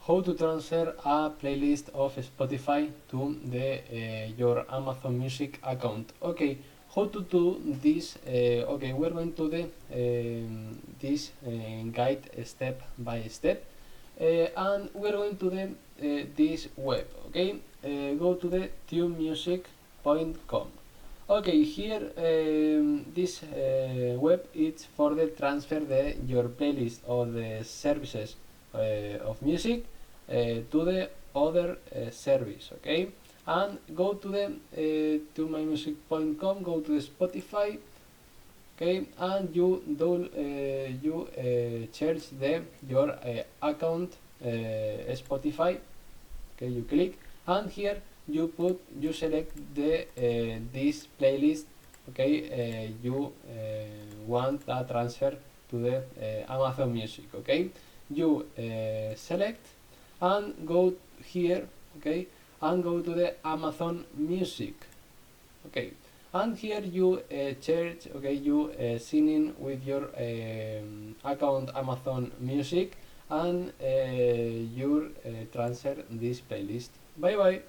how to transfer a playlist of Spotify to your Amazon Music account. Okay, how to do this? Okay, we're going to do this guide step by step, and we're going to do this web. Okay, go to the tunemusic.com. Okay, here this web is for the transfer your playlist or the services of music to the other service. Okay, and go to the to mymusic.com, go to the Spotify. Okay, and you charge your account Spotify. Okay, you click, and here you select the this playlist. Okay, you want a transfer to the Amazon Music. Okay, you select and go here. Okay, and go to the Amazon Music. Okay, and here you charge. Okay, you sign in with your account Amazon Music, and you transfer this playlist. Bye bye.